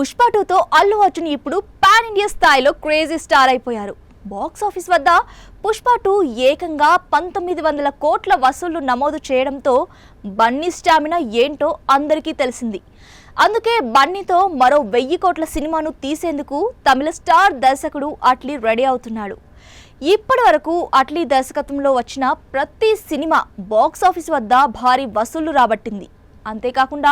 పుష్ప 2తో అల్లు అర్జున్ ఇప్పుడు pan India స్థాయిలో క్రేజీ స్టార్ అయిపోయారు. బాక్స్ ఆఫీస్ వద్ద పుష్ప 2 ఏకంగా 1900 కోట్ల వసూళ్లు నమోదు చేయడంతో బన్నీ స్టామినా ఏంటో అందరికీ తెలిసింది. అందుకే బన్నీతో మరో 1000 కోట్ల సినిమాను తీసేందుకు తమిళ స్టార్ దర్శకుడు అట్లీ రెడీ అవుతున్నాడు. ఇప్పటి వరకు అట్లీ దర్శకత్వంలో వచ్చిన ప్రతి సినిమా బాక్స్ ఆఫీస్ వద్ద భారీ వసూళ్లు రాబట్టింది. అంతేకాకుండా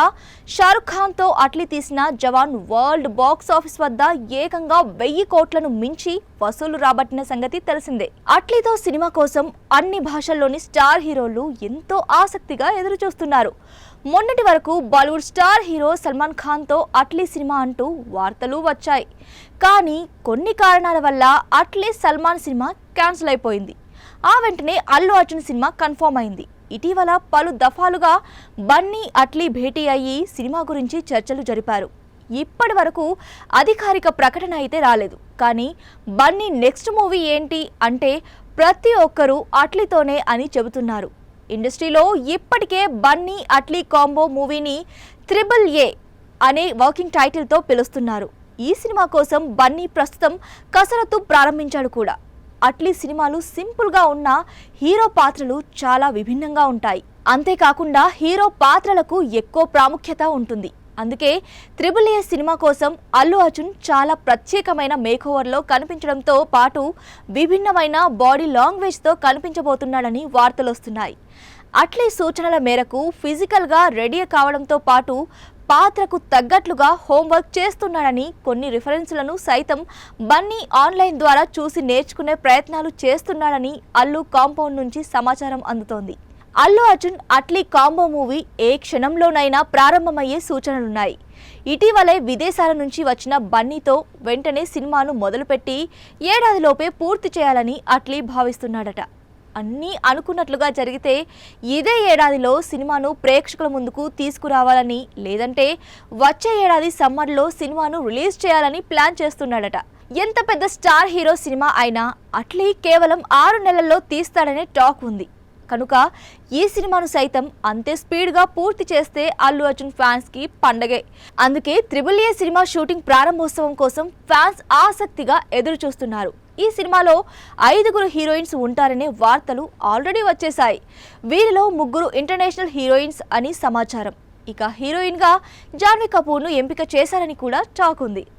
షారుఖ్ ఖాన్తో అట్లీ తీసిన జవాన్ వరల్డ్ బాక్స్ ఆఫీస్ వద్ద ఏకంగా 1000 కోట్లను మించి వసూలు రాబట్టిన సంగతి తెలిసిందే. అట్లీతో సినిమా కోసం అన్ని భాషల్లోని స్టార్ హీరోలు ఎంతో ఆసక్తిగా ఎదురుచూస్తున్నారు. మొన్నటి వరకు బాలీవుడ్ స్టార్ హీరో సల్మాన్ ఖాన్తో అట్లీ సినిమా అంటూ వార్తలు వచ్చాయి. కానీ కొన్ని కారణాల వల్ల అట్లీ సల్మాన్ సినిమా క్యాన్సిల్ అయిపోయింది. ఆ వెంటనే అల్లు అర్జున్ సినిమా కన్ఫర్మ్ అయింది. ఇటీవల పలు దఫాలుగా బన్నీ అట్లీ భేటీ అయ్యి సినిమా గురించి చర్చలు జరిపారు. ఇప్పటి వరకు అధికారిక ప్రకటన అయితే రాలేదు. కానీ బన్నీ నెక్స్ట్ మూవీ ఏంటి అంటే ప్రతి ఒక్కరూ అట్లీతోనే అని చెబుతున్నారు. ఇండస్ట్రీలో ఇప్పటికే బన్నీ అట్లీ కాంబో మూవీని త్రిబుల్ ఏ అనే వర్కింగ్ టైటిల్తో పిలుస్తున్నారు. ఈ సినిమా కోసం బన్నీ ప్రస్తుతం కసరత్తు ప్రారంభించాడు కూడా. అట్లీ సినిమాలు సింపుల్గా ఉన్న హీరో పాత్రలు చాలా విభిన్నంగా ఉంటాయి. అంతేకాకుండా హీరో పాత్రలకు ఎక్కువ ప్రాముఖ్యత ఉంటుంది. అందుకే త్రిబుల్ ఏ సినిమా కోసం అల్లు అర్జున్ చాలా ప్రత్యేకమైన మేకోవర్లో కనిపించడంతో పాటు విభిన్నమైన బాడీ లాంగ్వేజ్తో కనిపించబోతున్నాడని వార్తలు వస్తున్నాయి. అట్లీ సూచనల మేరకు ఫిజికల్గా రెడీ కావడంతో పాటు పాత్రకు తగ్గట్లుగా హోంవర్క్ చేస్తున్నాడని కొన్ని రిఫరెన్స్లను సైతం బన్నీ ఆన్లైన్ ద్వారా చూసి నేర్చుకునే ప్రయత్నాలు చేస్తున్నాడని అల్లు కాంపౌండ్ నుంచి సమాచారం అందుతోంది. అల్లు అర్జున్ అట్లీ కాంబో మూవీ ఏ క్షణంలోనైనా ప్రారంభమయ్యే సూచనలున్నాయి. ఇటీవలే విదేశాల నుంచి వచ్చిన బన్నీతో వెంటనే సినిమాను మొదలుపెట్టి ఏడాదిలోపే పూర్తి చేయాలని అట్లీ భావిస్తున్నాడట. అన్నీ అనుకున్నట్లుగా జరిగితే ఇదే ఏడాదిలో సినిమాను ప్రేక్షకుల ముందుకు తీసుకురావాలని, లేదంటే వచ్చే ఏడాది సమ్మర్లో సినిమాను రిలీజ్ చేయాలని ప్లాన్ చేస్తున్నాడట. ఎంత పెద్ద స్టార్ హీరో సినిమా అయినా అట్లీ కేవలం 6 నెలల్లో తీస్తాడనే టాక్ ఉంది. కనుక ఈ సినిమాను సైతం అంతే స్పీడ్గా పూర్తి చేస్తే అల్లు అర్జున్ ఫ్యాన్స్కి పండగే. అందుకే త్రిబుల్ ఏ సినిమా షూటింగ్ ప్రారంభోత్సవం కోసం ఫ్యాన్స్ ఆసక్తిగా ఎదురు చూస్తున్నారు. ఈ సినిమాలో 5 హీరోయిన్స్ ఉంటారనే వార్తలు ఆల్రెడీ వచ్చేశాయి. వీరిలో 3 ఇంటర్నేషనల్ హీరోయిన్స్ అని సమాచారం. ఇక హీరోయిన్గా జాన్వీ కపూర్ను ఎంపిక చేశారని కూడా టాక్ ఉంది.